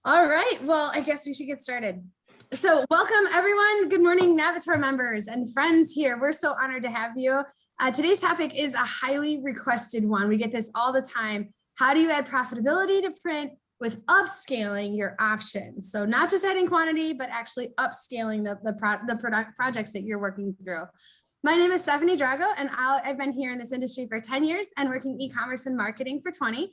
All right, well, I guess we should get started. So welcome everyone. Good morning, Navitor members and friends here. We're so honored to have you. Today's topic is a highly requested one. We get this all the time. How do you add profitability to print with upscaling your options? So not just adding quantity, but actually upscaling the product projects that you're working through. My name is Stephanie Drago, and I've been here in this industry for 10 years and working e-commerce and marketing for 20.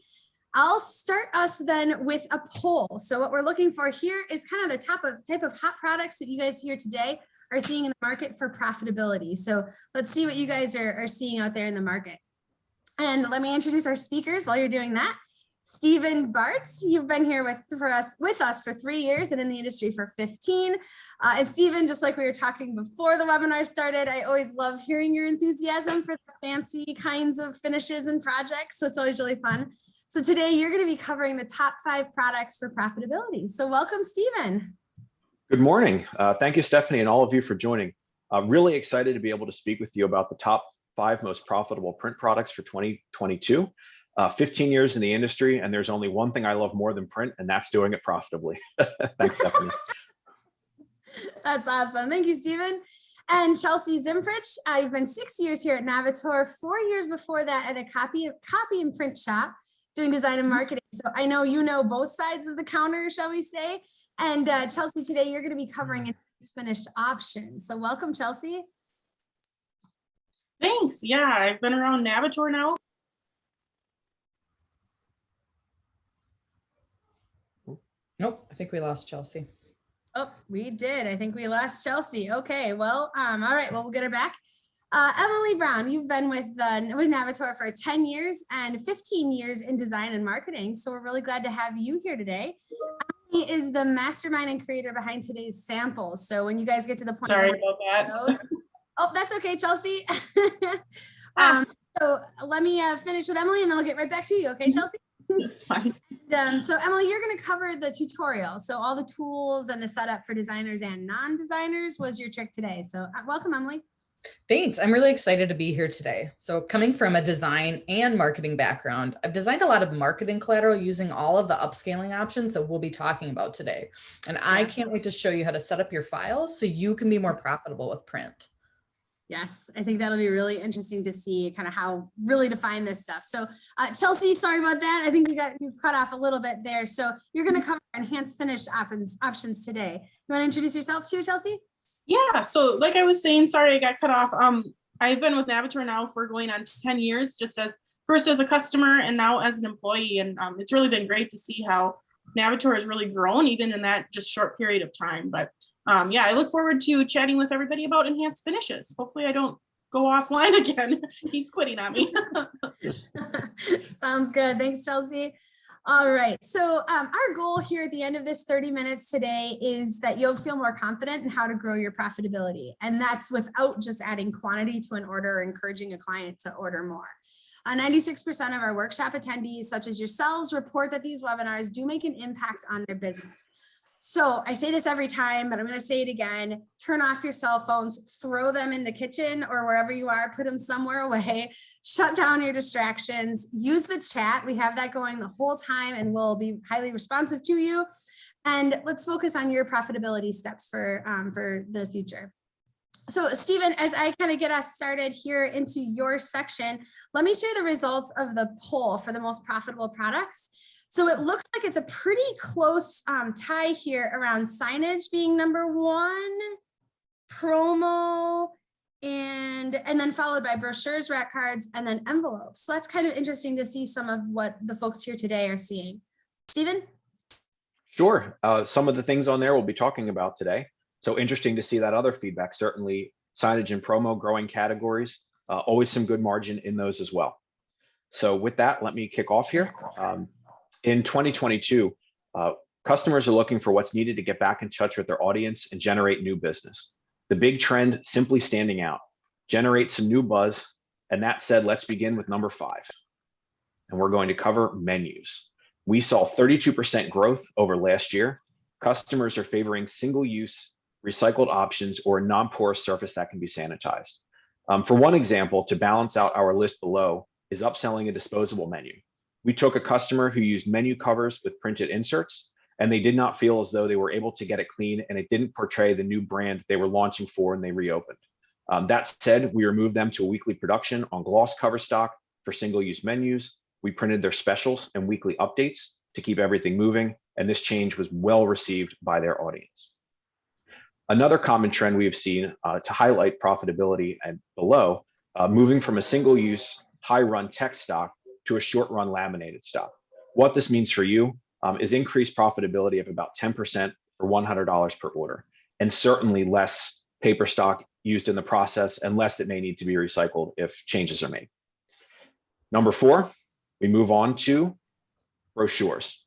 I'll start us then with a poll. So what we're looking for here is kind of the type of hot products that you guys here today are seeing in the market for profitability. So let's see what you guys are seeing out there in the market. And let me introduce our speakers while you're doing that. Stephen BARTZ, you've been here with us for 3 years and in the industry for 15. And Stephen, just like we were talking before the webinar started, I always love hearing your enthusiasm for the fancy kinds of finishes and projects. So it's always really fun. So today you're going to be covering the top 5 products for profitability. So welcome, Stephen. Good morning. Thank you, Stephanie, and all of you for joining. I'm really excited to be able to speak with you about the top 5 most profitable print products for 2022. 15 years in the industry, and there's only one thing I love more than print, and that's doing it profitably. Thanks, Stephanie. That's awesome. Thank you, Stephen. And Chelsea Zimfrich, I've been 6 years here at Navitor, 4 years before that at a copy and print shop doing design and marketing. So I know you know both sides of the counter, shall we say. And Chelsea, today you're going to be covering finished options. So welcome, Chelsea. Thanks. Yeah, I've been around Navitor now. Nope, I think we lost Chelsea. Oh, we did. I think we lost Chelsea. Okay, well, all right, well, we'll get her back. Emily Brown, you've been with Navitor for 10 years and 15 years in design and marketing. So we're really glad to have you here today. Emily is the mastermind and creator behind today's samples. So when you guys get to the point, sorry about that. Oh, that's okay, Chelsea. So let me finish with Emily and then I'll get right back to you. Okay, Chelsea? Fine. So Emily, you're going to cover the tutorial. So all the tools and the setup for designers and non-designers was your trick today. So welcome, Emily. Thanks. I'm really excited to be here today. So coming from a design and marketing background, I've designed a lot of marketing collateral using all of the upscaling options that we'll be talking about today. And I can't wait to show you how to set up your files so you can be more profitable with print. Yes, I think that'll be really interesting to see kind of how really define this stuff. So Chelsea, sorry about that. I think you cut off a little bit there. So you're going to cover enhanced finished options today. You want to introduce yourself too, Chelsea? Yeah, so like I was saying, sorry I got cut off. I've been with Navitor now for going on 10 years, just first as a customer and now as an employee. And it's really been great to see how Navitor has really grown even in that just short period of time. But yeah, I look forward to chatting with everybody about enhanced finishes. Hopefully I don't go offline again. Keeps quitting on me. Sounds good. Thanks, Chelsea. All right. So our goal here at the end of this 30 minutes today is that you'll feel more confident in how to grow your profitability. And that's without just adding quantity to an order or encouraging a client to order more. 96% of our workshop attendees, such as yourselves, report that these webinars do make an impact on their business. So I say this every time, but I'm going to say it again. Turn off your cell phones, throw them in the kitchen or wherever you are, put them somewhere away, shut down your distractions, use the chat. We have that going the whole time and we'll be highly responsive to you. And let's focus on your profitability steps for the future. So Stephen, as I kind of get us started here into your section, let me share the results of the poll for the most profitable products. So it looks like it's a pretty close tie here around signage being number 1, promo, and then followed by brochures, rack cards, and then envelopes. So that's kind of interesting to see some of what the folks here today are seeing. Stephen? Sure. Some of the things on there we'll be talking about today. So interesting to see that other feedback. Certainly signage and promo growing categories, always some good margin in those as well. So with that, let me kick off here. In 2022, customers are looking for what's needed to get back in touch with their audience and generate new business. The big trend, simply standing out, generate some new buzz. And that said, let's begin with number 5. And we're going to cover menus. We saw 32% growth over last year. Customers are favoring single-use recycled options or a non-porous surface that can be sanitized. For one example, to balance out our list below is upselling a disposable menu. We took a customer who used menu covers with printed inserts and they did not feel as though they were able to get it clean, and it didn't portray the new brand they were launching for when they reopened. That said, we removed them to a weekly production on gloss cover stock for single-use menus. We printed their specials and weekly updates to keep everything moving, and this change was well received by their audience. Another common trend we have seen to highlight profitability and below, moving from a single-use high-run text stock to a short-run laminated stock. What this means for you is increased profitability of about 10% or $100 per order, and certainly less paper stock used in the process and less that may need to be recycled if changes are made. Number 4, we move on to brochures.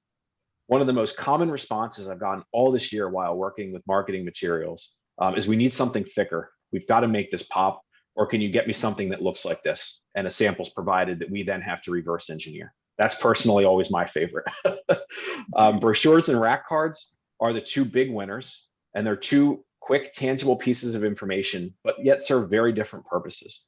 One of the most common responses I've gotten all this year while working with marketing materials is we need something thicker. We've got to make this pop, or can you get me something that looks like this? And a sample's provided that we then have to reverse engineer. That's personally always my favorite. Brochures and rack cards are the two big winners, and they're two quick, tangible pieces of information, but yet serve very different purposes.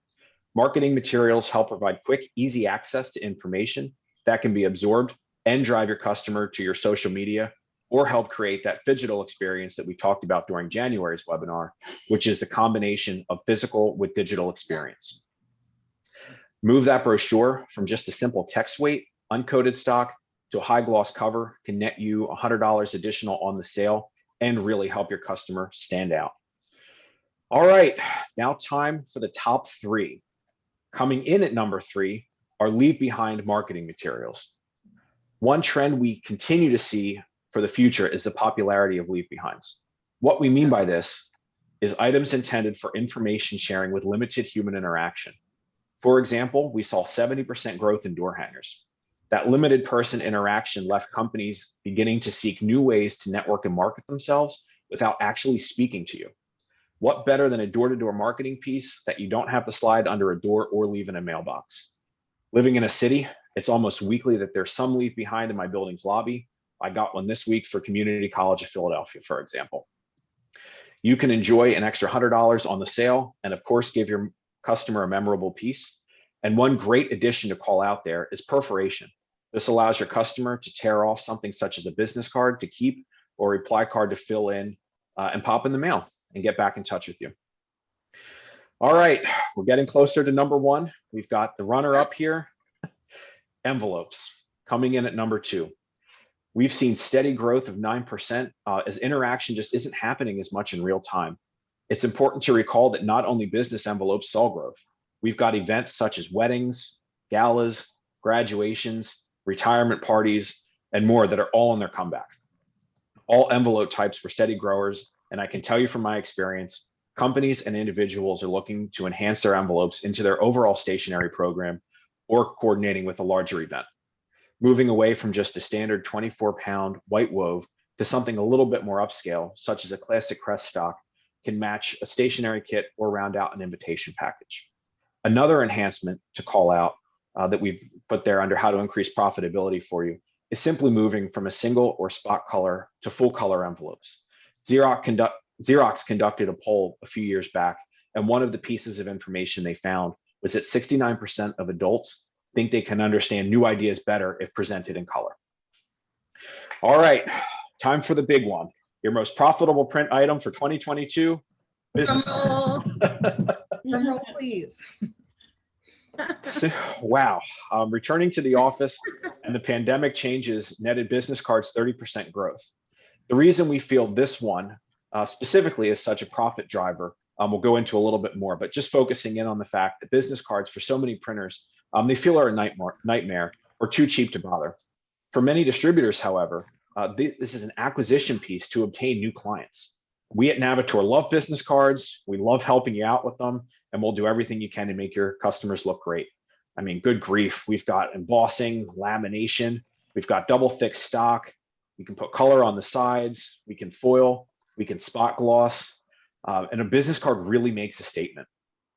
Marketing materials help provide quick, easy access to information that can be absorbed and drive your customer to your social media, or help create that phygital experience that we talked about during January's webinar, which is the combination of physical with digital experience. Move that brochure from just a simple text weight, uncoated stock, to a high gloss cover can net you $100 additional on the sale and really help your customer stand out. All right, now time for the top 3. Coming in at number 3 are leave behind marketing materials. One trend we continue to see for the future is the popularity of leave behinds. What we mean by this is items intended for information sharing with limited human interaction. For example, we saw 70% growth in door hangers. That limited person interaction left companies beginning to seek new ways to network and market themselves without actually speaking to you. What better than a door-to-door marketing piece that you don't have to slide under a door or leave in a mailbox? Living in a city, it's almost weekly that there's some leave behind in my building's lobby. I got one this week for Community College of Philadelphia, for example. You can enjoy an extra $100 on the sale, and of course, give your customer a memorable piece. And one great addition to call out there is perforation. This allows your customer to tear off something such as a business card to keep, or a reply card to fill in and pop in the mail and get back in touch with you. All right, we're getting closer to number 1. We've got the runner up here, envelopes, coming in at number 2. We've seen steady growth of 9% as interaction just isn't happening as much in real time. It's important to recall that not only business envelopes saw growth. We've got events such as weddings, galas, graduations, retirement parties, and more that are all on their comeback. All envelope types were steady growers, and I can tell you from my experience, companies and individuals are looking to enhance their envelopes into their overall stationery program or coordinating with a larger event. Moving away from just a standard 24-pound white wove to something a little bit more upscale, such as a classic crest stock, can match a stationery kit or round out an invitation package. Another enhancement to call out that we've put there under how to increase profitability for you is simply moving from a single or spot color to full color envelopes. Xerox conducted a poll a few years back, and one of the pieces of information they found was that 69% of adults think they can understand new ideas better if presented in color. All right, time for the big one. Your most profitable print item for 2022, business cards. Drum roll, please. Wow, returning to the office and the pandemic changes netted business cards 30% growth. The reason we feel this one specifically is such a profit driver, we'll go into a little bit more, but just focusing in on the fact that business cards for so many printers, they feel are a nightmare or too cheap to bother. For many distributors, however, this is an acquisition piece to obtain new clients. We at Navitor love business cards. We love helping you out with them, and we'll do everything you can to make your customers look great. I mean, good grief. We've got embossing, lamination. We've got double thick stock. We can put color on the sides. We can foil. We can spot gloss. And a business card really makes a statement.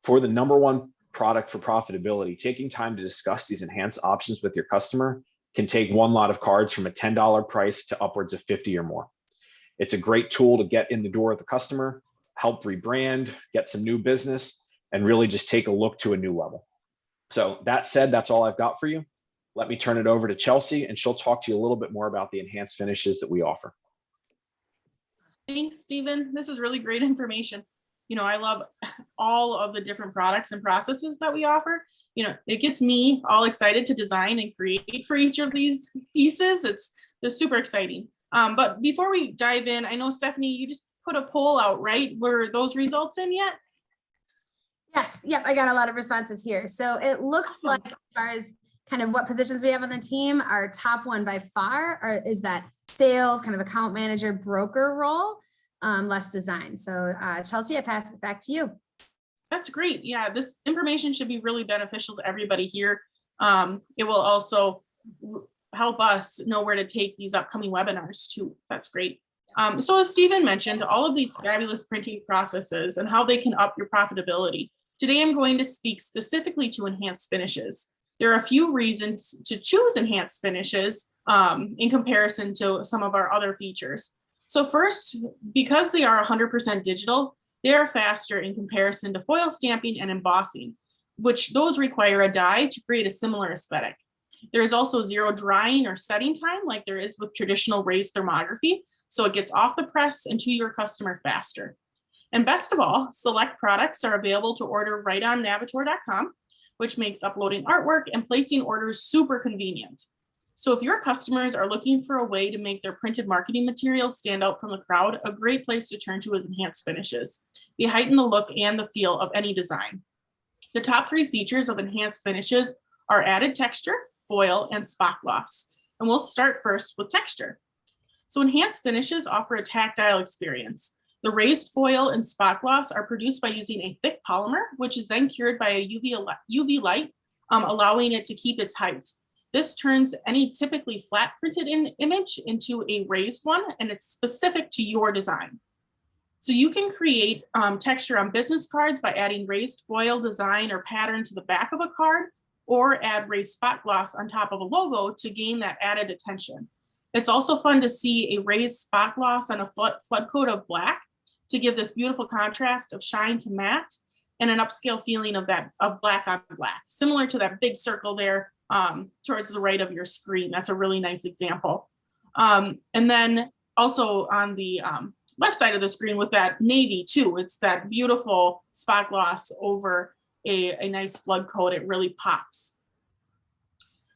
For the number 1 product for profitability, taking time to discuss these enhanced options with your customer can take one lot of cards from a $10 price to upwards of 50 or more. It's a great tool to get in the door of the customer, help rebrand, get some new business, and really just take a look to a new level. So that said, that's all I've got for you. let me turn it over to Chelsea, and she'll talk to you a little bit more about the enhanced finishes that we offer. Thanks, Stephen. This is really great information. I love all of the different products and processes that we offer. It gets me all excited to design and create for each of these pieces. They're super exciting. But before we dive in, I know, Stephanie, you just put a poll out, right? Were those results in yet? Yes. Yep. I got a lot of responses here. So it looks Awesome. like, as far as kind of what positions we have on the team, our top one by far is that sales, kind of account manager, broker role, less design. So Chelsea, I pass it back to you. That's great. Yeah, this information should be really beneficial to everybody here. It will also help us know where to take these upcoming webinars too. That's great. So as Stephen mentioned, all of these fabulous printing processes and how they can up your profitability. Today, I'm going to speak specifically to enhanced finishes. There are a few reasons to choose enhanced finishes in comparison to some of our other features. So first, because they are 100% digital, they are faster in comparison to foil stamping and embossing, which those require a die to create a similar aesthetic. There is also zero drying or setting time like there is with traditional raised thermography, so it gets off the press and to your customer faster. And best of all, select products are available to order right on Navitor.com, which makes uploading artwork and placing orders super convenient. So if your customers are looking for a way to make their printed marketing materials stand out from the crowd, a great place to turn to is enhanced finishes. They heighten the look and the feel of any design. The top 3 features of enhanced finishes are added texture, foil, and spot gloss. And we'll start first with texture. So enhanced finishes offer a tactile experience. The raised foil and spot gloss are produced by using a thick polymer, which is then cured by a UV light, allowing it to keep its height. This turns any typically flat printed image into a raised one, and it's specific to your design. So you can create texture on business cards by adding raised foil design or pattern to the back of a card, or add raised spot gloss on top of a logo to gain that added attention. It's also fun to see a raised spot gloss on a flood coat of black to give this beautiful contrast of shine to matte and an upscale feeling of black on black, similar to that big circle there towards the right of your screen. That's a really nice example. And then also on the left side of the screen with that navy too, it's that beautiful spot gloss over a nice flood coat. It really pops.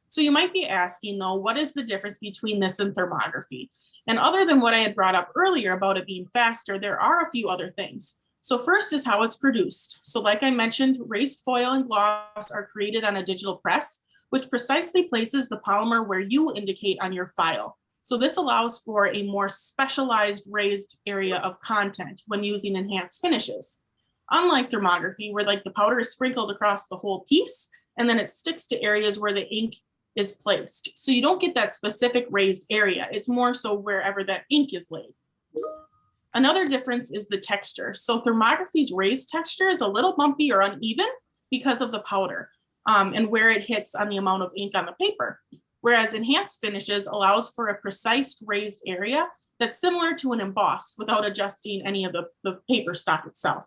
So you might be asking though, what is the difference between this and thermography? And other than what I had brought up earlier about it being faster, there are a few other things. So first is how it's produced. So like I mentioned, raised foil and gloss are created on a digital press, which precisely places the polymer where you indicate on your file. So this allows for a more specialized raised area of content when using enhanced finishes. Unlike thermography, where like the powder is sprinkled across the whole piece, and then it sticks to areas where the ink is placed. So you don't get that specific raised area. It's more so wherever that ink is laid. Another difference is the texture. So thermography's raised texture is a little bumpy or uneven because of the powder and where it hits on the amount of ink on the paper. Whereas enhanced finishes allows for a precise raised area that's similar to an embossed without adjusting any of the paper stock itself.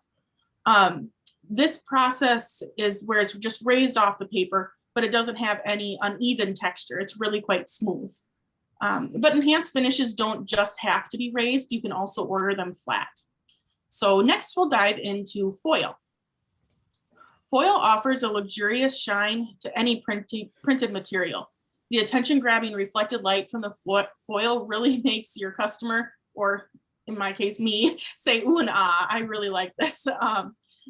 This process is where it's just raised off the paper, but it doesn't have any uneven texture. It's really quite smooth. But enhanced finishes don't just have to be raised. You can also order them flat. So next we'll dive into foil. Foil offers a luxurious shine to any printed material. The attention-grabbing reflected light from the foil really makes your customer, or in my case, me, say ooh and ah, I really like this.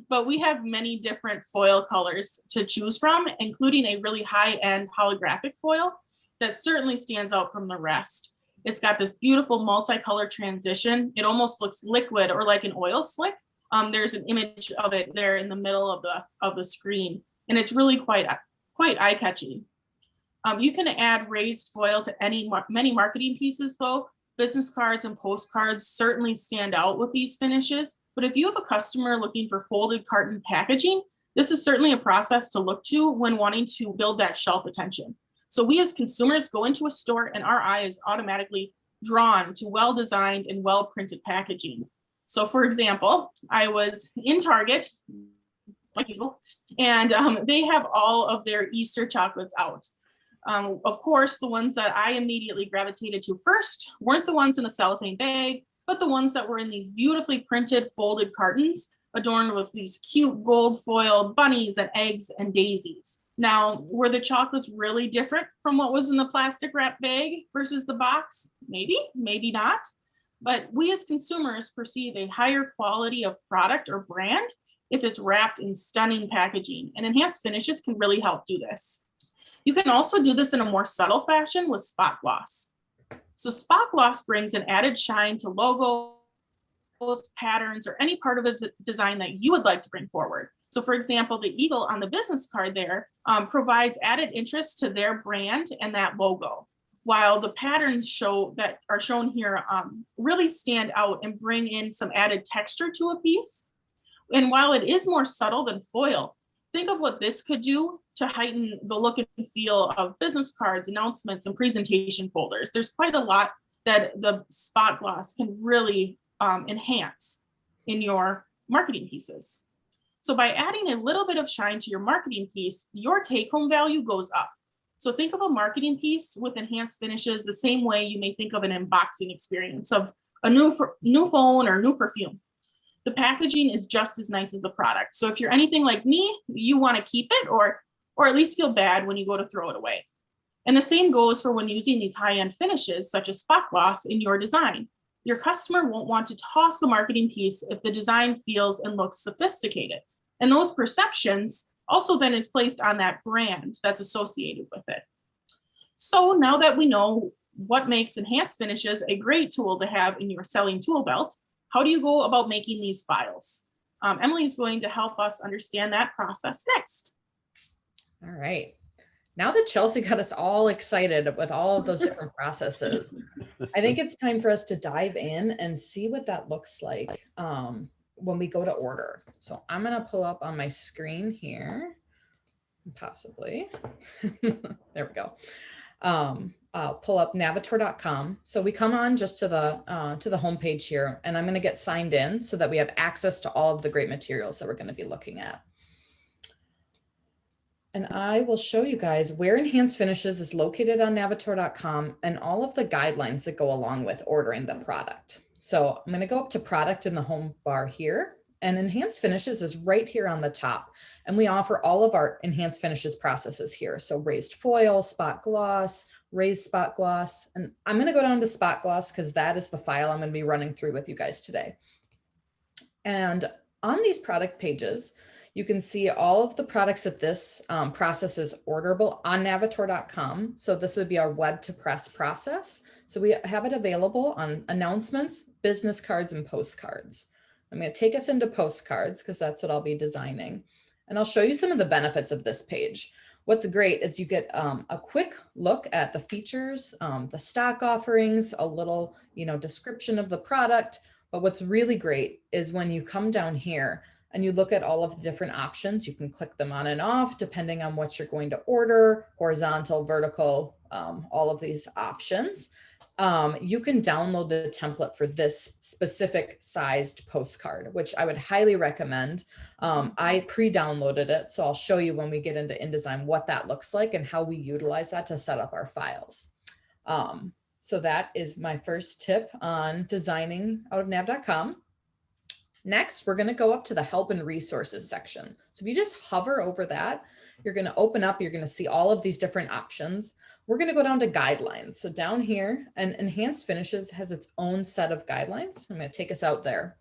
But we have many different foil colors to choose from, including a really high-end holographic foil that certainly stands out from the rest. It's got this beautiful multicolor transition. It almost looks liquid or like an oil slick. There's an image of it there in the middle of the screen, and it's really quite eye-catching. You can add raised foil to many marketing pieces though. Business cards and postcards certainly stand out with these finishes, but if you have a customer looking for folded carton packaging, this is certainly a process to look to when wanting to build that shelf attention. So we as consumers go into a store and our eye is automatically drawn to well-designed and well-printed packaging. So for example, I was in Target, like usual, and they have all of their Easter chocolates out. Of course, the ones that I immediately gravitated to first weren't the ones in a cellophane bag, but the ones that were in these beautifully printed folded cartons adorned with these cute gold foil bunnies and eggs and daisies. Now, were the chocolates really different from what was in the plastic wrap bag versus the box? Maybe, maybe not. But we as consumers perceive a higher quality of product or brand if it's wrapped in stunning packaging, and enhanced finishes can really help do this. You can also do this in a more subtle fashion with spot gloss. So spot gloss brings an added shine to logos, patterns, or any part of a design that you would like to bring forward. So for example, the eagle on the business card there provides added interest to their brand and that logo, while the patterns that are shown here really stand out and bring in some added texture to a piece. And while it is more subtle than foil, think of what this could do to heighten the look and feel of business cards, announcements, and presentation folders. There's quite a lot that the spot gloss can really enhance in your marketing pieces. So by adding a little bit of shine to your marketing piece, your take-home value goes up. So think of a marketing piece with enhanced finishes the same way you may think of an unboxing experience of a new phone or new perfume. The packaging is just as nice as the product. So if you're anything like me, you want to keep it or at least feel bad when you go to throw it away. And the same goes for when using these high-end finishes such as spot gloss in your design. Your customer won't want to toss the marketing piece if the design feels and looks sophisticated. And those perceptions also then is placed on that brand that's associated with it. So now that we know what makes enhanced finishes a great tool to have in your selling tool belt, how do you go about making these files? Emily is going to help us understand that process next. All right. Now that Chelsea got us all excited with all of those different processes, I think it's time for us to dive in and see what that looks like when we go to order. So I'm going to pull up on my screen here, possibly. There we go. I'll pull up navitor.com. So we come on just to the homepage here, and I'm going to get signed in so that we have access to all of the great materials that we're going to be looking at. And I will show you guys where Enhanced Finishes is located on navitor.com and all of the guidelines that go along with ordering the product. So I'm going to go up to product in the home bar here, and Enhanced Finishes is right here on the top. And we offer all of our Enhanced Finishes processes here. So raised foil, spot gloss, raised spot gloss. And I'm going to go down to spot gloss because that is the file I'm going to be running through with you guys today. And on these product pages, you can see all of the products that this process is orderable on navitor.com. So this would be our web to press process. So we have it available on announcements, business cards, and postcards. I'm going to take us into postcards because that's what I'll be designing. And I'll show you some of the benefits of this page. What's great is you get a quick look at the features, the stock offerings, a little, description of the product. But what's really great is when you come down here and you look at all of the different options, you can click them on and off depending on what you're going to order, horizontal, vertical, all of these options. You can download the template for this specific sized postcard, which I would highly recommend. I pre-downloaded it, so I'll show you when we get into InDesign what that looks like and how we utilize that to set up our files. So that is my first tip on designing out of nav.com. Next, we're going to go up to the help and resources section. So if you just hover over that, you're going to open up, you're going to see all of these different options. We're going to go down to guidelines. So down here, and Enhanced Finishes has its own set of guidelines. I'm going to take us out there.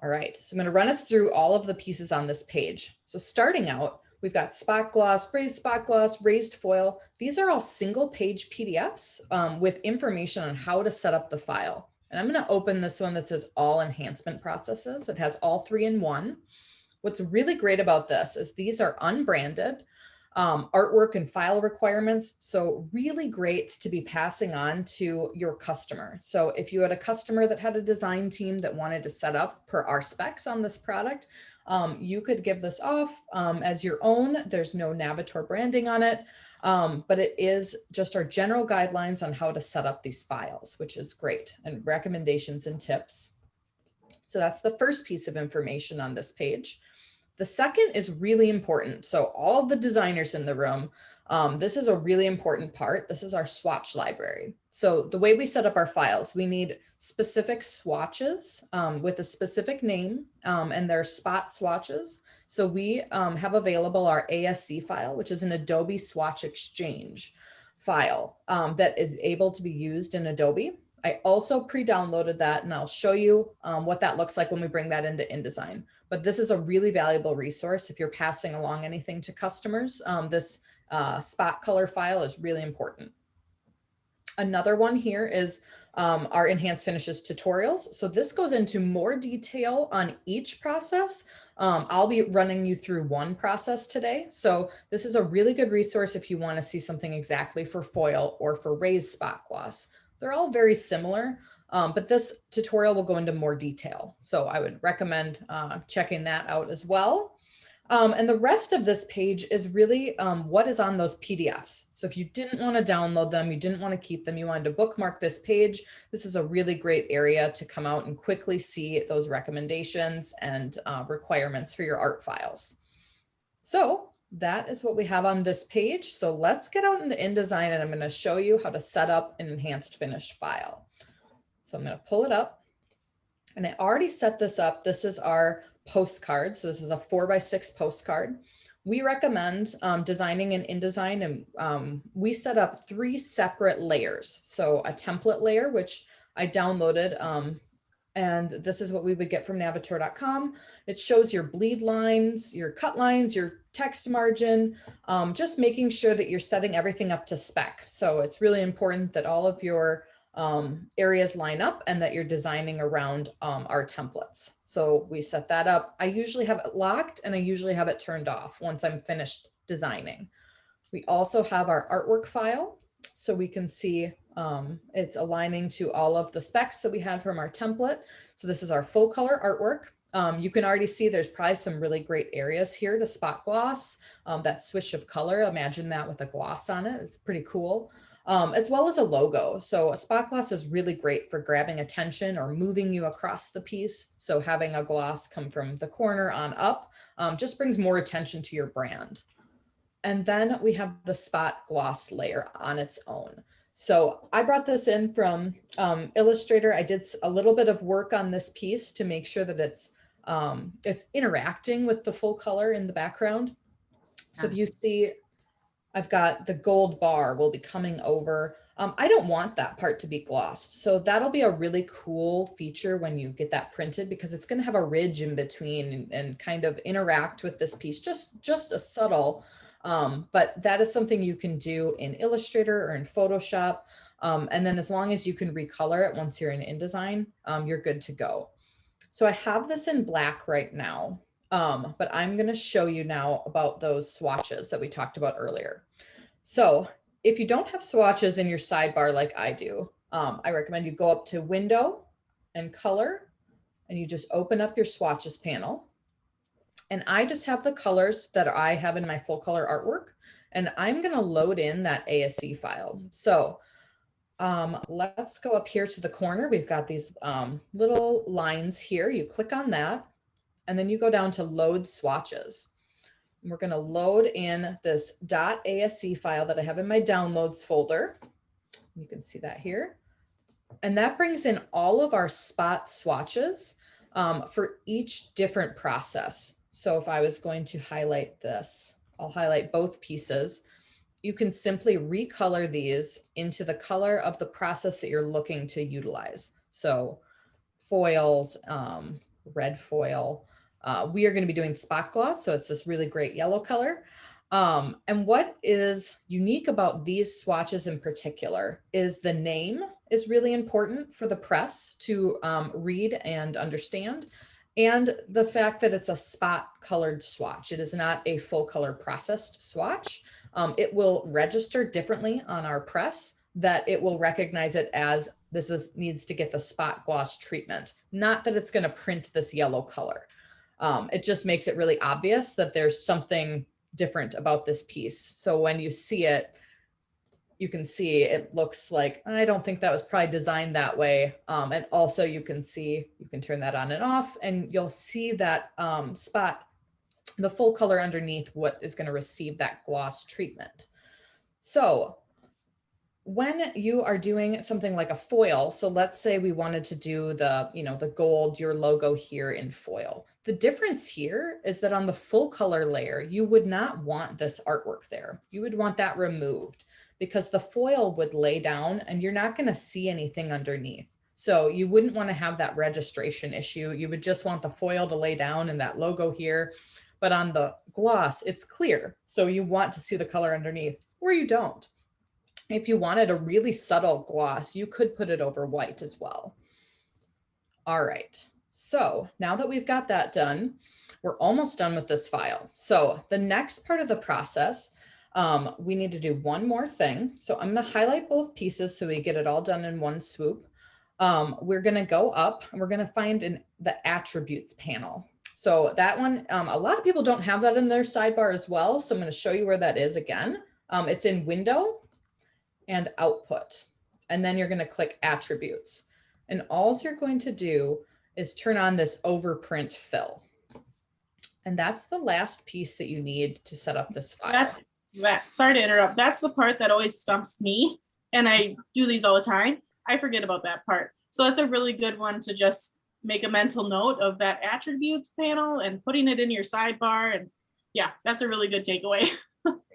All right, so I'm going to run us through all of the pieces on this page. So starting out, we've got spot gloss, raised foil. These are all single page PDFs with information on how to set up the file. And I'm going to open this one that says all enhancement processes. It has all three in one. What's really great about this is these are unbranded artwork and file requirements. So really great to be passing on to your customer. So if you had a customer that had a design team that wanted to set up per our specs on this product, you could give this off as your own. There's no Navitor branding on it. But it is just our general guidelines on how to set up these files, which is great, and recommendations and tips. So that's the first piece of information on this page. The second is really important. So all the designers in the room, This is a really important part. This is our swatch library. So the way we set up our files, we need specific swatches with a specific name, and they're spot swatches. So we have available our ASC file, which is an Adobe Swatch Exchange file that is able to be used in Adobe. I also pre-downloaded that, and I'll show you what that looks like when we bring that into InDesign. But this is a really valuable resource if you're passing along anything to customers. This spot color file is really important. Another one here is our enhanced finishes tutorials. So this goes into more detail on each process. I'll be running you through one process today. So this is a really good resource if you want to see something exactly for foil or for raised spot gloss. They're all very similar, but this tutorial will go into more detail. So I would recommend checking that out as well. And the rest of this page is really what is on those PDFs. So if you didn't want to download them, you didn't want to keep them, you wanted to bookmark this page, this is a really great area to come out and quickly see those recommendations and requirements for your art files. So that is what we have on this page. So let's get out into InDesign, and I'm going to show you how to set up an enhanced finished file. So I'm going to pull it up, and I already set this up. This is our postcard. So this is a 4x6 postcard. We recommend designing in InDesign, and we set up 3 separate layers. So a template layer, which I downloaded, and this is what we would get from Navitor.com. It shows your bleed lines, your cut lines, your text margin, just making sure that you're setting everything up to spec. So it's really important that all of your areas line up and that you're designing around our templates. So we set that up. I usually have it locked, and I usually have it turned off once I'm finished designing. We also have our artwork file, so we can see it's aligning to all of the specs that we had from our template. So this is our full color artwork. You can already see there's probably some really great areas here to spot gloss. That swish of color, imagine that with a gloss on it. It's pretty cool. As well as a logo. So a spot gloss is really great for grabbing attention or moving you across the piece. So having a gloss come from the corner on up just brings more attention to your brand. And then we have the spot gloss layer on its own. So I brought this in from Illustrator. I did a little bit of work on this piece to make sure that it's interacting with the full color in the background. So if you see, I've got the gold bar will be coming over. I don't want that part to be glossed. So that'll be a really cool feature when you get that printed, because it's going to have a ridge in between and kind of interact with this piece, just a subtle, but that is something you can do in Illustrator or in Photoshop. And then as long as you can recolor it once you're in InDesign, you're good to go. So I have this in black right now. But I'm going to show you now about those swatches that we talked about earlier. So if you don't have swatches in your sidebar like I do, I recommend you go up to Window and Color, and you just open up your swatches panel. And I just have the colors that I have in my full color artwork, and I'm going to load in that ASC file. So let's go up here to the corner. We've got these little lines here. You click on that, and then you go down to load swatches. We're going to load in this .asc file that I have in my downloads folder. You can see that here. And that brings in all of our spot swatches for each different process. So if I was going to highlight this, I'll highlight both pieces. You can simply recolor these into the color of the process that you're looking to utilize. So foils, red foil. We are going to be doing spot gloss, so it's this really great yellow color. And what is unique about these swatches in particular is the name is really important for the press to read and understand, and the fact that it's a spot colored swatch. It is not a full color processed swatch. It will register differently on our press, that it will recognize it as needs to get the spot gloss treatment, not that it's going to print this yellow color. It just makes it really obvious that there's something different about this piece. So when you see it, you can see it looks like, I don't think that was probably designed that way. And also you can see, you can turn that on and off, and you'll see that spot, the full color underneath what is going to receive that gloss treatment. So when you are doing something like a foil, so let's say we wanted to do the, the gold, your logo here in foil. The difference here is that on the full color layer, you would not want this artwork there. You would want that removed because the foil would lay down and you're not going to see anything underneath. So you wouldn't want to have that registration issue. You would just want the foil to lay down and that logo here. But on the gloss, it's clear. So you want to see the color underneath, or you don't. If you wanted a really subtle gloss, you could put it over white as well. All right, so now that we've got that done, we're almost done with this file. So the next part of the process, we need to do one more thing. So I'm gonna highlight both pieces so we get it all done in one swoop. We're gonna go up and we're gonna find the attributes panel. So that one, a lot of people don't have that in their sidebar as well. So I'm gonna show you where that is again. It's in Window and Output. And then you're going to click Attributes. And all you're going to do is turn on this Overprint Fill. And that's the last piece that you need to set up this file. Sorry to interrupt. That's the part that always stumps me. And I do these all the time. I forget about that part. So that's a really good one to just make a mental note of that attributes panel and putting it in your sidebar. And yeah, that's a really good takeaway.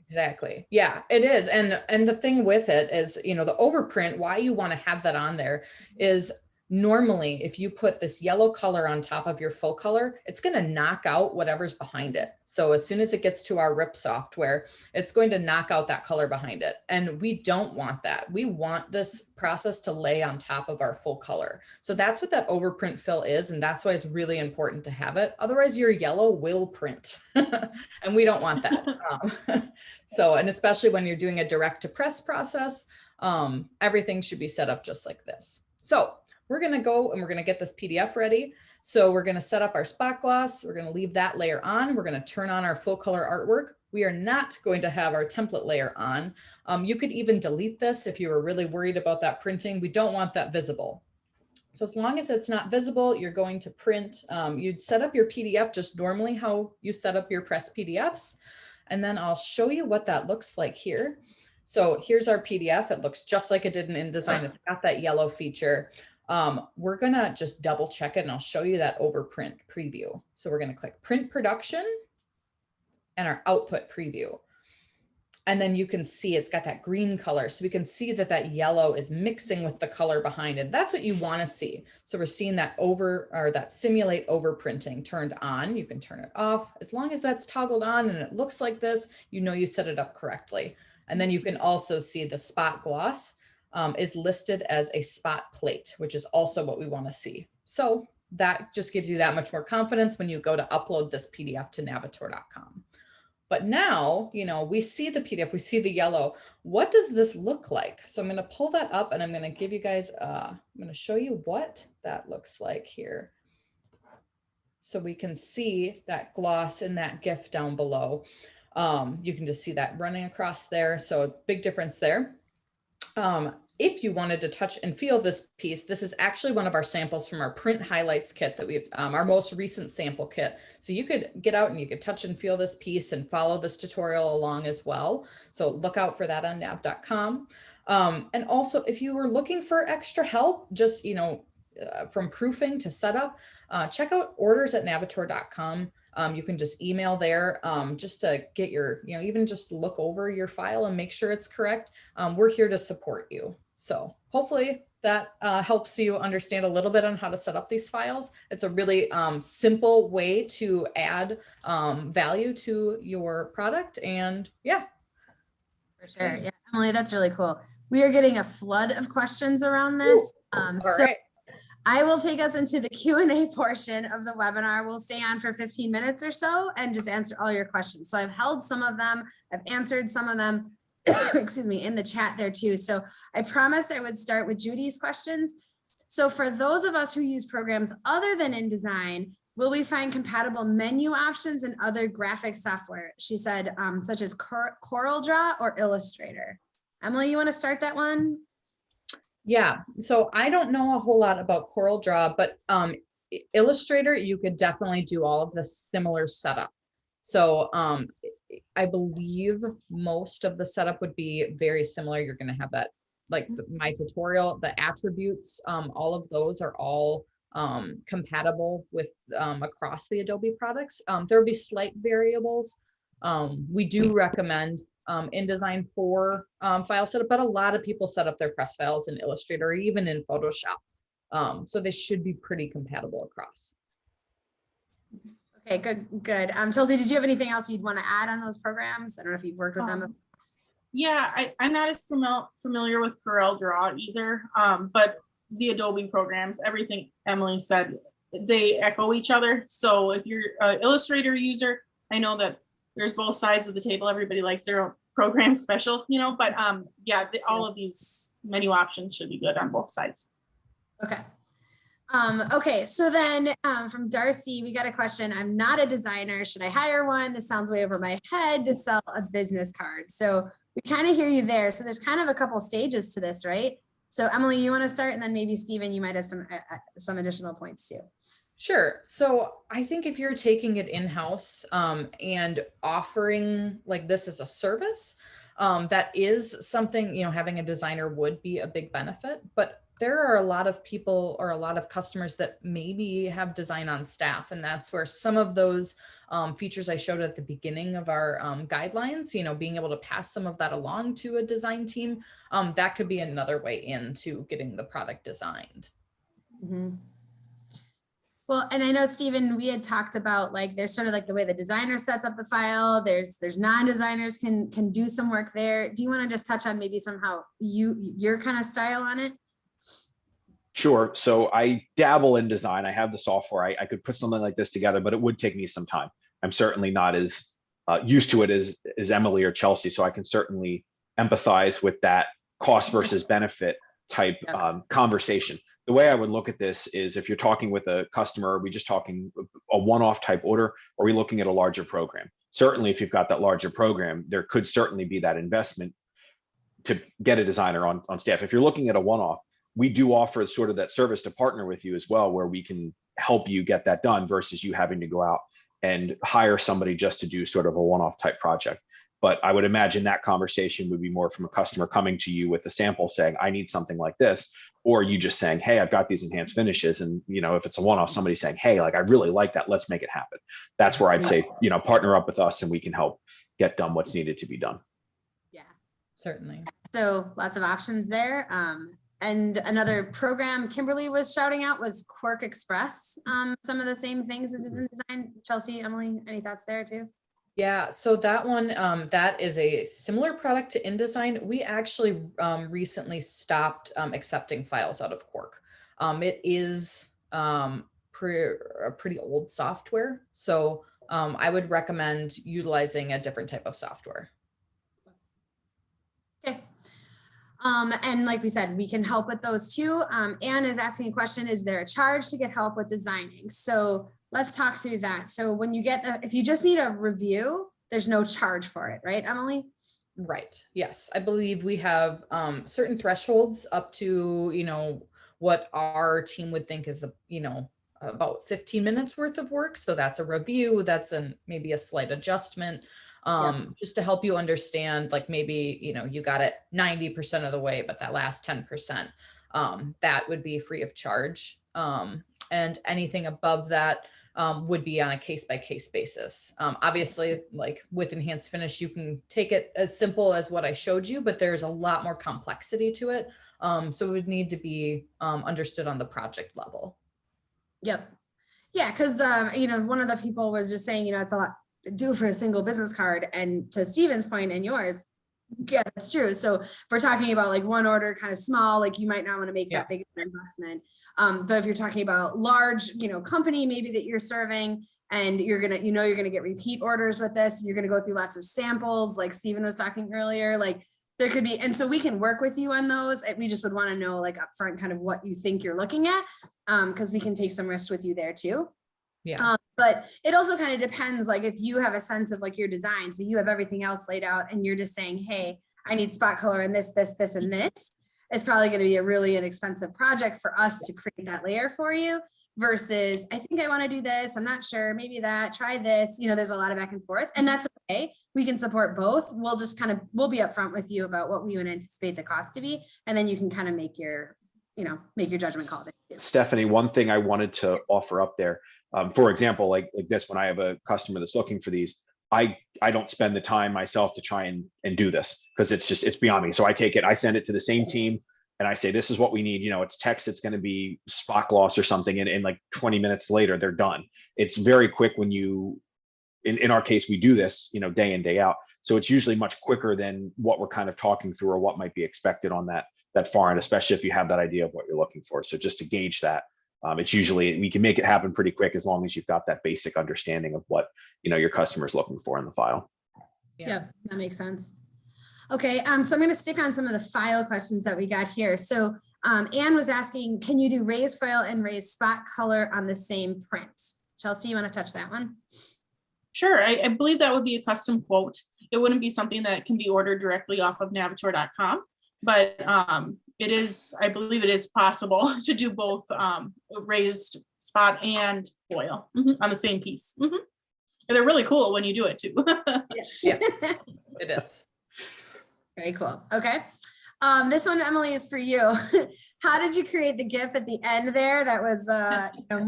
Exactly. Yeah, it is. And the thing with it is, the overprint, why you want to have that on there is normally if you put this yellow color on top of your full color, it's going to knock out whatever's behind it. So as soon as it gets to our RIP software, it's going to knock out that color behind it. And we don't want that. We want this process to lay on top of our full color. So that's what that overprint fill is. And that's why it's really important to have it. Otherwise your yellow will print and we don't want that. And especially when you're doing a direct to press process, everything should be set up just like this. So we're going to go and we're going to get this PDF ready. So we're going to set up our spot gloss. We're going to leave that layer on. We're going to turn on our full color artwork. We are not going to have our template layer on. You could even delete this if you were really worried about that printing. We don't want that visible. So as long as it's not visible, you're going to print. You'd set up your PDF just normally how you set up your press PDFs. And then I'll show you what that looks like here. So here's our PDF. It looks just like it did in InDesign. It's got that yellow feature. We're going to just double check it and I'll show you that overprint preview. So we're going to click print production and our output preview. And then you can see it's got that green color. So we can see that that yellow is mixing with the color behind it. That's what you want to see. So we're seeing that that simulate overprinting turned on. You can turn it off. As long as that's toggled on and it looks like this, you set it up correctly. And then you can also see the spot gloss is listed as a spot plate, which is also what we want to see. So that just gives you that much more confidence when you go to upload this PDF to navitor.com. But now, we see the PDF, we see the yellow. What does this look like? So I'm going to pull that up and I'm going to give you guys, I'm going to show you what that looks like here. So we can see that gloss in that GIF down below. You can just see that running across there. So big difference there. If you wanted to touch and feel this piece, this is actually one of our samples from our print highlights kit that we've, our most recent sample kit. So you could get out and you could touch and feel this piece and follow this tutorial along as well. So look out for that on nav.com. And also if you were looking for extra help, just, from proofing to setup, check out orders@navitor.com. You can just email there just to get your, even just look over your file and make sure it's correct. We're here to support you. So hopefully that helps you understand a little bit on how to set up these files. It's a really simple way to add value to your product. And yeah. For sure. Yeah, Emily, that's really cool. We are getting a flood of questions around this. Right. I will take us into the Q&A portion of the webinar. We'll stay on for 15 minutes or so and just answer all your questions. So I've held some of them, I've answered some of them, excuse me, in the chat there too. So I promised I would start with Judy's questions. So for those of us who use programs other than InDesign, will we find compatible menu options and other graphic software? She said, such as CorelDRAW or Illustrator. Emily, you want to start that one? Yeah, so I don't know a whole lot about CorelDRAW, but Illustrator, you could definitely do all of the similar setup. So I believe most of the setup would be very similar. You're going to have that, like my tutorial, the attributes, all of those are all compatible with across the Adobe products. There will be slight variables. We do recommend InDesign for file setup, but a lot of people set up their press files in Illustrator or even in Photoshop. So they should be pretty compatible across. Okay, good. Chelsea, did you have anything else you'd want to add on those programs? I don't know if you've worked with them. Yeah, I'm not as familiar with Corel Draw either, but the Adobe programs, everything Emily said, they echo each other. So if you're an Illustrator user, I know that there's both sides of the table. Everybody likes their own program special, you know, but yeah, all of these menu options should be good on both sides. Okay. Okay, so then from Darcy, we got a question. I'm not a designer. Should I hire one? This sounds way over my head to sell a business card. So we kind of hear you there. So there's kind of a couple stages to this, right? So Emily, you want to start, and then maybe Stephen, you might have some additional points too. Sure. So I think if you're taking it in-house and offering like this as a service, that is something, you know, having a designer would be a big benefit, but there are a lot of people or a lot of customers that maybe have design on staff. And that's where some of those features I showed at the beginning of our guidelines, you know, being able to pass some of that along to a design team, that could be another way into getting the product designed. Mm-hmm. Well, and I know, Stephen, we had talked about like, there's sort of like the way the designer sets up the file. There's non-designers can do some work there. Do you want to just touch on maybe somehow your kind of style on it? Sure. So I dabble in design. I have the software. I could put something like this together, but it would take me some time. I'm certainly not as used to it as Emily or Chelsea. So I can certainly empathize with that cost versus benefit type conversation. The way I would look at this is if you're talking with a customer, are we just talking a one-off type order? Or are we looking at a larger program? Certainly, if you've got that larger program, there could certainly be that investment to get a designer on staff. If you're looking at a one-off, we do offer sort of that service to partner with you as well, where we can help you get that done versus you having to go out and hire somebody just to do sort of a one-off type project. But I would imagine that conversation would be more from a customer coming to you with a sample saying, I need something like this, or you just saying, hey, I've got these enhanced finishes. And, you know, if it's a one-off, somebody saying, hey, like, I really like that, let's make it happen. That's where I'd say, you know, partner up with us and we can help get done what's needed to be done. Yeah, Certainly. So lots of options there. And another program Kimberly was shouting out was Quark Express. Some of the same things as is in design. Chelsea, Emily, any thoughts there too? Yeah, so that one, that is a similar product to InDesign. We actually recently stopped accepting files out of Quark. It is a pretty old software. So I would recommend utilizing a different type of software. Okay. And like we said, we can help with those too. Anne is asking a question, is there a charge to get help with designing? So let's talk through that. So when you get if you just need a review, there's no charge for it, right, Emily? Right. Yes. I believe we have certain thresholds up to, you know, what our team would think is, about 15 minutes worth of work. So that's a review. That's maybe a slight adjustment. Just to help you understand, like maybe, you know, you got it 90% of the way, but that last 10%, that would be free of charge. And anything above that would be on a case-by-case basis. Obviously, like with Enhanced Finish, you can take it as simple as what I showed you, but there's a lot more complexity to it. So it would need to be understood on the project level. Yep. Yeah, because, you know, one of the people was just saying, you know, it's a lot to do for a single business card. And to Stephen's point and yours, yeah, that's true. So if we're talking about like one order, kind of small, like you might not want to make that big of an investment. But if you're talking about large, you know, company maybe that you're serving and you're going to, you're going to get repeat orders with this, you're going to go through lots of samples like Stephen was talking earlier, like there could be, and so we can work with you on those. We just would want to know like upfront kind of what you think you're looking at, because we can take some risks with you there too. Yeah. But it also kind of depends, like if you have a sense of like your design, so you have everything else laid out and you're just saying, hey, I need spot color and this, and this, it's probably going to be a really inexpensive project for us to create that layer for you versus I think I want to do this. I'm not sure, maybe that, try this, you know, there's a lot of back and forth and that's okay. We can support both. We'll be upfront with you about what we would anticipate the cost to be. And then you can kind of make your judgment call. Stephanie, one thing I wanted to offer up there, for example, like this, when I have a customer that's looking for these, I don't spend the time myself to try and do this because it's beyond me. So I take it, I send it to the same team and I say, this is what we need. It's text, it's going to be spot gloss or something. And like 20 minutes later, they're done. It's very quick when in our case, we do this, day in, day out. So it's usually much quicker than what we're kind of talking through or what might be expected on that far end, especially if you have that idea of what you're looking for. So just to gauge that, it's usually, we can make it happen pretty quick as long as you've got that basic understanding of what, your customer's looking for in the file. Yeah, that makes sense. Okay, so I'm going to stick on some of the file questions that we got here. So Anne was asking, can you do raise file and raise spot color on the same print? Chelsea, you want to touch that one? Sure, I believe that would be a custom quote. It wouldn't be something that can be ordered directly off of navitor.com, but I believe it is possible to do both raised spot and foil on the same piece. And they're really cool when you do it too. Yeah, it is. Very cool. Okay. This one, Emily, is for you. How did you create the GIF at the end there that was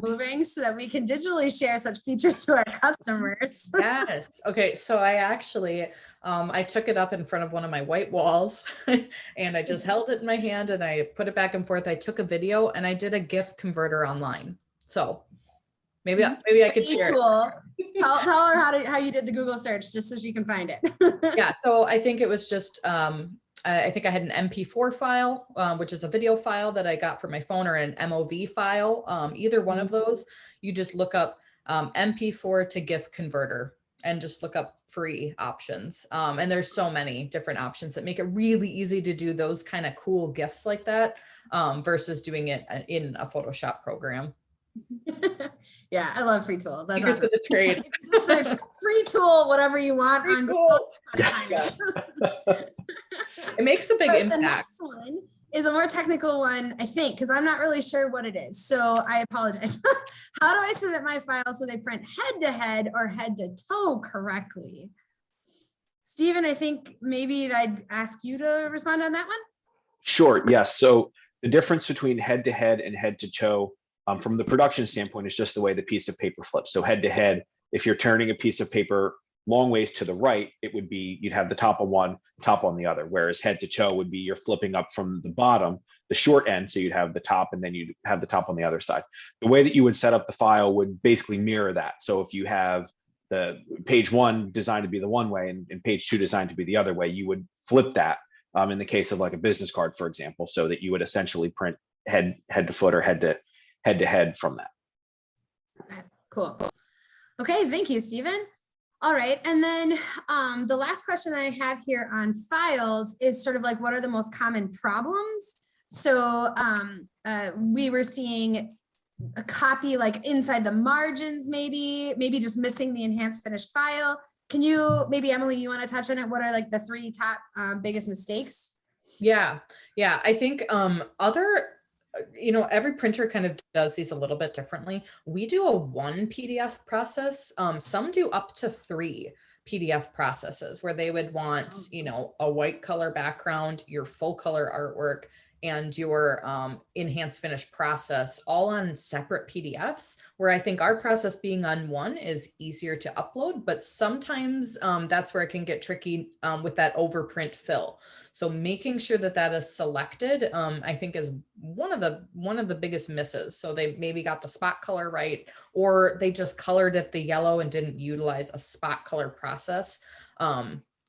moving so that we can digitally share such features to our customers? Yes. Okay. So I actually, I took it up in front of one of my white walls and I just held it in my hand and I put it back and forth. I took a video and I did a GIF converter online. So maybe I could share it. Tell her how you did the Google search just so she can find it. Yeah. So I think it was just, I think I had an MP4 file, which is a video file that I got from my phone, or an MOV file. Either one of those, you just look up MP4 to GIF converter and just look up free options. And there's so many different options that make it really easy to do those kind of cool GIFs like that versus doing it in a Photoshop program. Yeah, I love free tools. That's awesome. The trade. Search free tool, whatever you want Free on tool. Google. It makes a big impact. The next one is a more technical one, I think, because I'm not really sure what it is. So I apologize. How do I submit my file so they print head to head or head to toe correctly? Stephen, I think maybe I'd ask you to respond on that one. Sure. Yes. So the difference between head to head and head to toe from the production standpoint is just the way the piece of paper flips. So head to head, if you're turning a piece of paper long ways to the right, it would be, you'd have the top of one, top on the other. Whereas head to toe would be you're flipping up from the bottom, the short end. So you'd have the top and then you'd have the top on the other side. The way that you would set up the file would basically mirror that. So if you have the page one designed to be the one way and page two designed to be the other way, you would flip that in the case of like a business card, for example, so that you would essentially print head to foot or head to head from that. Okay, cool. Okay, thank you, Stephen. All right, and then the last question I have here on files is sort of like, what are the most common problems? So we were seeing a copy like inside the margins, maybe just missing the enhanced finished file. Can you, maybe Emily, you want to touch on it? What are like the three top biggest mistakes? Yeah, I think every printer kind of does these a little bit differently. We do a 1 PDF process. Some do up to 3 PDF processes where they would want, a white color background, your full color artwork, and your enhanced finish process all on separate PDFs, where I think our process being on one is easier to upload, but sometimes that's where it can get tricky with that overprint fill. So making sure that that is selected, I think is one of the biggest misses. So they maybe got the spot color right, or they just colored it the yellow and didn't utilize a spot color process.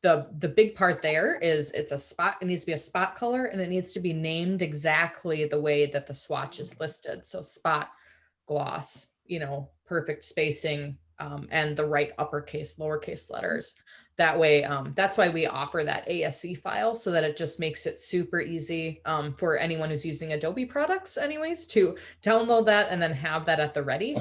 The big part there is it needs to be a spot color and it needs to be named exactly the way that the swatch is listed. So spot, gloss, perfect spacing, and the right uppercase, lowercase letters. That way, that's why we offer that ASC file, so that it just makes it super easy for anyone who's using Adobe products anyways to download that and then have that at the ready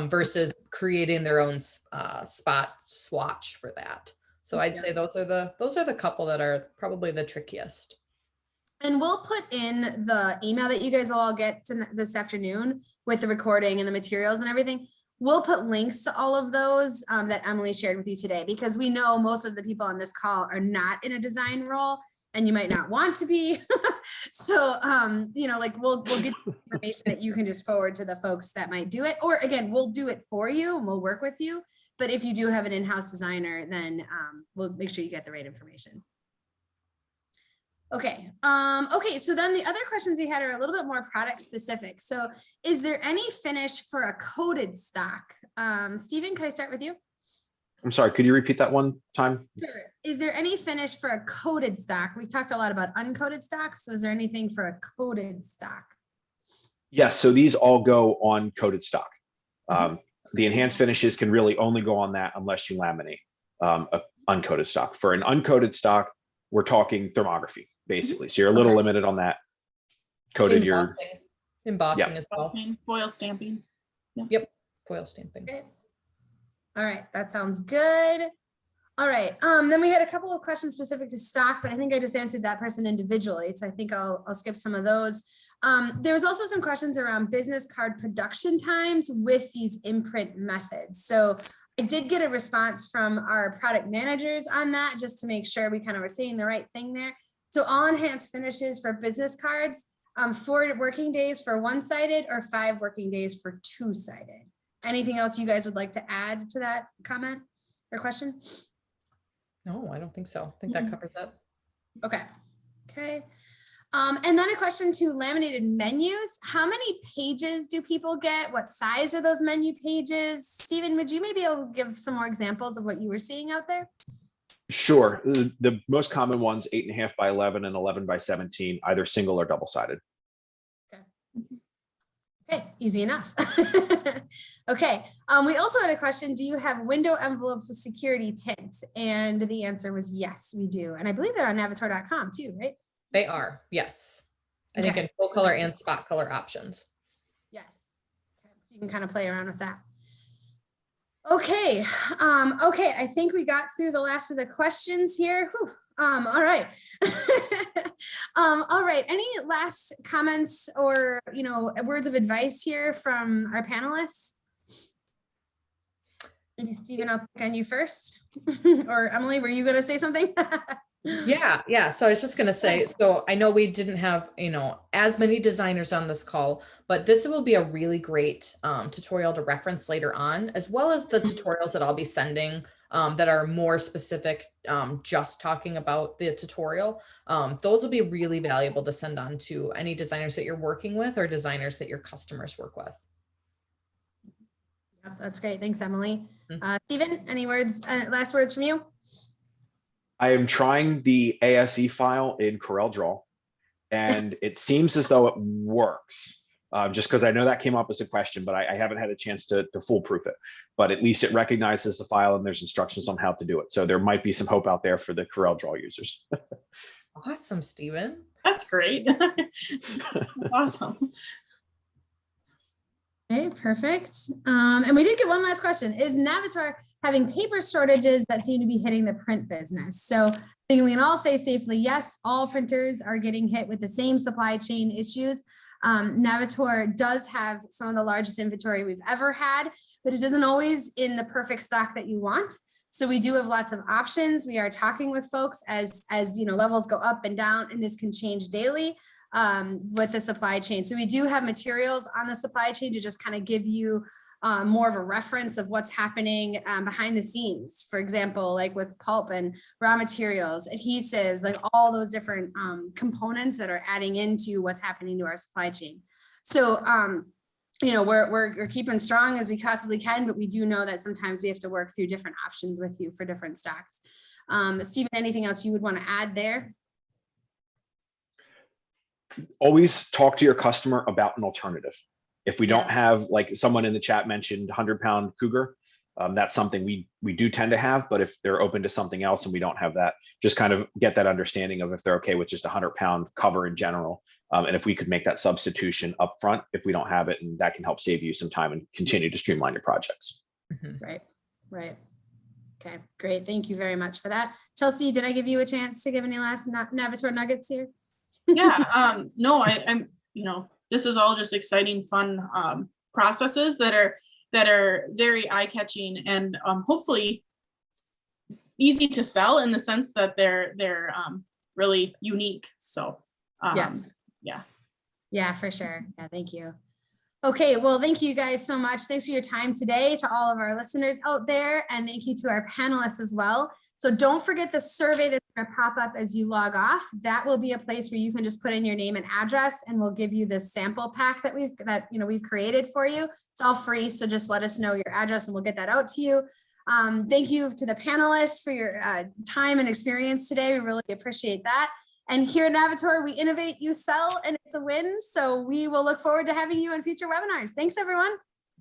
versus creating their own spot swatch for that. So I'd say those are the couple that are probably the trickiest. And we'll put in the email that you guys will all get this afternoon with the recording and the materials and everything. We'll put links to all of those that Emily shared with you today, because we know most of the people on this call are not in a design role, and you might not want to be. So, like we'll get information that you can just forward to the folks that might do it. Or again, we'll do it for you and we'll work with you. But if you do have an in-house designer, then we'll make sure you get the right information. Okay. Okay. So then the other questions we had are a little bit more product specific. So is there any finish for a coated stock? Stephen, could I start with you? I'm sorry, could you repeat that one time? Sure. Is there any finish for a coated stock? We talked a lot about uncoated stocks. So is there anything for a coated stock? Yes, so these all go on coated stock. The enhanced finishes can really only go on that unless you laminate a uncoated stock. For an uncoated stock, we're talking thermography, basically. So you're a little limited on that. Coated embossing as well. Foil stamping. Yeah. Yep, foil stamping. Okay. All right, that sounds good. All right, then we had a couple of questions specific to stock, but I think I just answered that person individually. So I think I'll skip some of those. There was also some questions around business card production times with these imprint methods. So I did get a response from our product managers on that, just to make sure we kind of were saying the right thing there. So all enhanced finishes for business cards, 4 working days for one-sided or 5 working days for two-sided. Anything else you guys would like to add to that comment or question? No, I don't think so. I think that covers it. Okay. Okay. And then a question to laminated menus. How many pages do people get? What size are those menu pages? Stephen, would you maybe able to give some more examples of what you were seeing out there? Sure. The most common ones, 8.5 by 11 and 11 by 17, either single or double-sided. Okay. Okay, easy enough. Okay, we also had a question, do you have window envelopes with security tint? And the answer was yes, we do. And I believe they're on Navitor.com too, right? They are, yes. I think in full color and spot color options. Yes. Okay. So you can kind of play around with that. Okay. Okay. I think we got through the last of the questions here. Whew. All right. All right. Any last comments or, words of advice here from our panelists? Maybe Stephen, I'll pick on you first. Or Emily, were you going to say something? Yeah. So I was just going to say, so I know we didn't have, as many designers on this call, but this will be a really great tutorial to reference later on, as well as the tutorials that I'll be sending that are more specific, just talking about the tutorial. Those will be really valuable to send on to any designers that you're working with or designers that your customers work with. That's great. Thanks, Emily. Stephen, any words, last words from you? I am trying the ASE file in CorelDRAW, and it seems as though it works. Just because I know that came up as a question, but I haven't had a chance to foolproof it. But at least it recognizes the file and there's instructions on how to do it. So there might be some hope out there for the CorelDRAW users. Awesome, Stephen. That's great. Awesome. Okay, perfect. And we did get one last question. Is Navitor having paper shortages that seem to be hitting the print business? So I think we can all say safely, yes, all printers are getting hit with the same supply chain issues. Navitor does have some of the largest inventory we've ever had, but it doesn't always in the perfect stock that you want. So we do have lots of options. We are talking with folks as levels go up and down, and this can change daily with the supply chain. So we do have materials on the supply chain to just kind of give you more of a reference of what's happening behind the scenes. For example, like with pulp and raw materials, adhesives, like all those different components that are adding into what's happening to our supply chain. So, we're keeping strong as we possibly can, but we do know that sometimes we have to work through different options with you for different stocks. Stephen, anything else you would want to add there? Always talk to your customer about an alternative. If we don't have, like someone in the chat mentioned, 100-pound Cougar, that's something we do tend to have, but if they're open to something else and we don't have that, just kind of get that understanding of if they're okay with just a 100-pound cover in general. And if we could make that substitution up front, if we don't have it, and that can help save you some time and continue to streamline your projects. Right. Okay, great. Thank you very much for that. Chelsea, did I give you a chance to give any last Navitor nuggets here? Yeah, no, I'm, this is all just exciting, fun processes that are that are very eye-catching and hopefully easy to sell in the sense that they're really unique. So Yes. yeah. Yeah, for sure. Yeah, thank you. Okay, well, thank you guys so much. Thanks for your time today to all of our listeners out there, and thank you to our panelists as well. So don't forget the survey that's going to pop up as you log off. That will be a place where you can just put in your name and address, and we'll give you the sample pack that we've created for you. It's all free, so just let us know your address and we'll get that out to you. Thank you to the panelists for your time and experience today. We really appreciate that. And here at Navitor, we innovate, you sell, and it's a win. So we will look forward to having you on future webinars. Thanks, everyone.